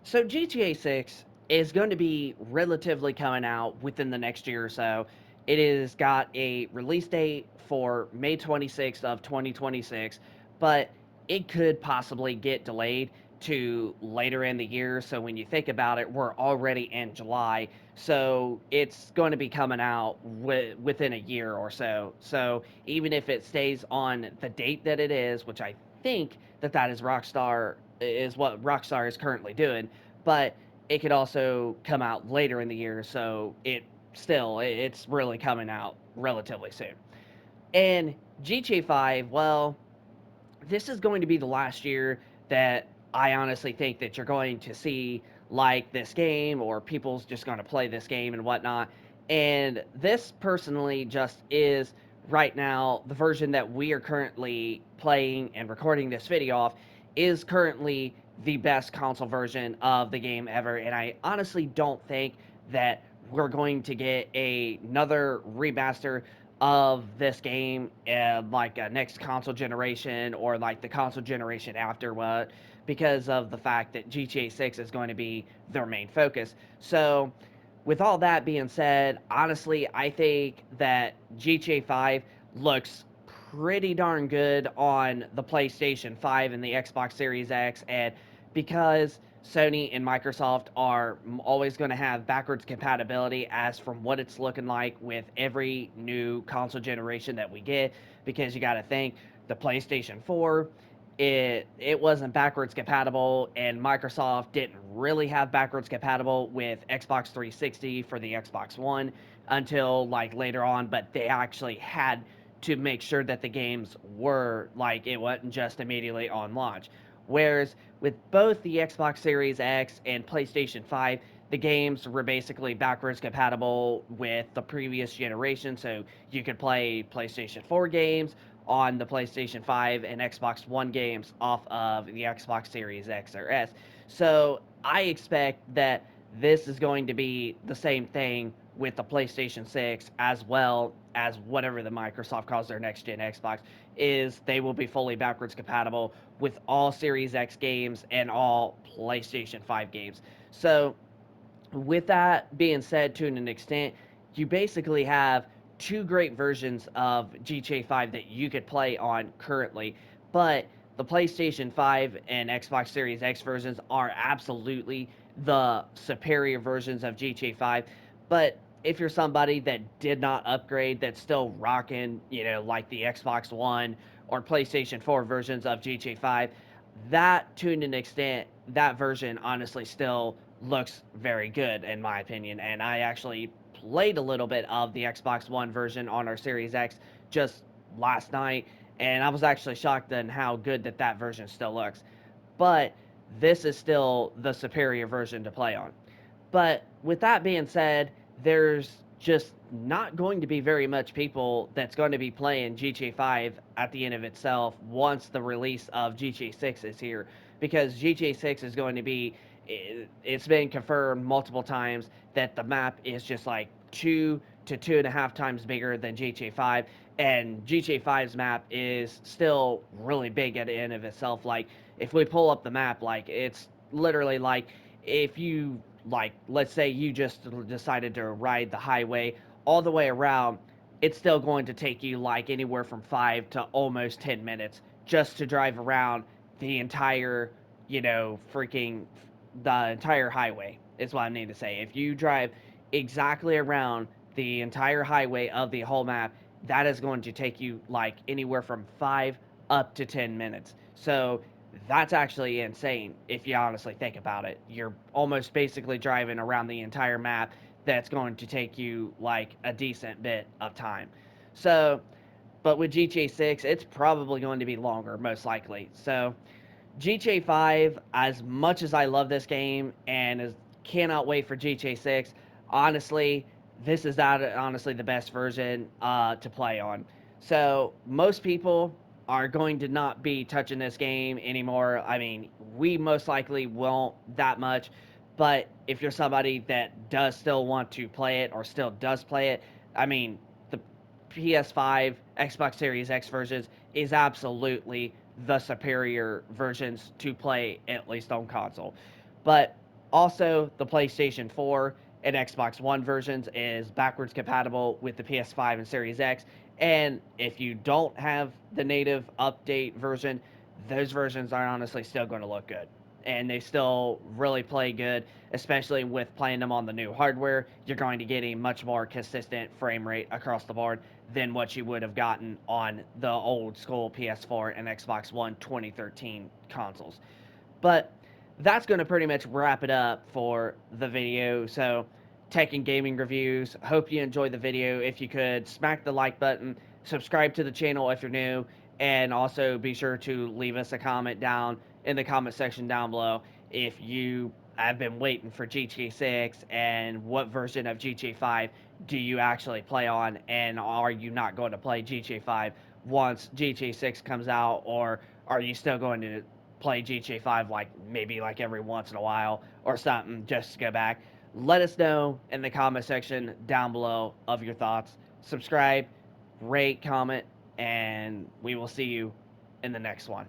So GTA 6 is going to be relatively coming out within the next year or so. It has got a release date for May 26th of 2026, but it could possibly get delayed to later in the year. So when you think about it, we're already in July, so it's going to be coming out within a year or so. So even if it stays on the date that it is, which I think that is Rockstar is what Rockstar is currently doing, but it could also come out later in the year, so it's really coming out relatively soon. And GTA 5, well, this is going to be the last year that I honestly think that you're going to see like this game, or people's just going to play this game and whatnot. And this personally just is right now the version that we are currently playing and recording this video off is currently the best console version of the game ever. And I honestly don't think that we're going to get another remaster of this game like a next console generation or like the console generation after what, because of the fact that GTA 6 is going to be their main focus. So with all that being said, honestly, I think that GTA 5 looks pretty darn good on the PlayStation 5 and the Xbox Series X. And because Sony and Microsoft are always going to have backwards compatibility as from what it's looking like with every new console generation that we get, because you got to think the PlayStation 4, it wasn't backwards compatible, and Microsoft didn't really have backwards compatible with Xbox 360 for the Xbox One until like later on, but they actually had to make sure that the games were like it wasn't just immediately on launch. Whereas with both the Xbox Series X and PlayStation 5, the games were basically backwards compatible with the previous generation, so you could play PlayStation 4 games on the PlayStation 5 and Xbox One games off of the Xbox Series X or S. So I expect that this is going to be the same thing with the PlayStation 6, as well as whatever the Microsoft calls their next gen Xbox, is they will be fully backwards compatible with all Series X games and all PlayStation 5 games. So with that being said, to an extent, you basically have two great versions of GTA 5 that you could play on currently, but the PlayStation 5 and Xbox Series X versions are absolutely the superior versions of GTA 5. But if you're somebody that did not upgrade, that's still rocking, like the Xbox One or PlayStation 4 versions of GTA 5, that to an extent, that version honestly still looks very good in my opinion. And I actually played a little bit of the Xbox One version on our Series X just last night, and I was actually shocked at how good that version still looks. But this is still the superior version to play on. But with that being said, there's just not going to be very much people that's going to be playing GTA 5 at the end of itself once the release of GTA 6 is here, because GTA 6 is going to be, it's been confirmed multiple times that the map is just like 2 to 2.5 times bigger than GTA 5, and GTA 5's map is still really big at the end of itself. Like, if we pull up the map, like, it's literally like, if you, like, let's say you just decided to ride the highway all the way around, it's still going to take you like anywhere from 5 to almost 10 minutes just to drive around the entire, freaking the entire highway. Is what I need to say. If you drive exactly around the entire highway of the whole map, that is going to take you like anywhere from 5 up to 10 minutes. So that's actually insane if you honestly think about it. You're almost basically driving around the entire map. That's going to take you like a decent bit of time. So, but with GTA 6, it's probably going to be longer, most likely. So, GTA 5, as much as I love this game and cannot wait for GTA 6, honestly, this is not honestly the best version to play on. So, most people are going to not be touching this game anymore. I mean, we most likely won't that much, but if you're somebody that does still want to play it or still does play it, I mean, the PS5, Xbox Series X versions is absolutely the superior versions to play, at least on console. But Also, the PlayStation 4 and Xbox One versions is backwards compatible with the PS5 and Series X. And if you don't have the native update version, those versions are honestly still going to look good. And they still really play good, especially with playing them on the new hardware. You're going to get a much more consistent frame rate across the board than what you would have gotten on the old school PS4 and Xbox One 2013 consoles. But that's going to pretty much wrap it up for the video. So, tech and gaming reviews. Hope you enjoyed the video. If you could, smack the like button, subscribe to the channel if you're new, and also be sure to leave us a comment down in the comment section down below if you have been waiting for GTA 6 and what version of GTA 5 do you actually play on, and are you not going to play GTA 5 once GTA 6 comes out, or are you still going to play GTA 5 like maybe like every once in a while or something just to go back? Let us know in the comment section down below of your thoughts. Subscribe, rate, comment, and we will see you in the next one.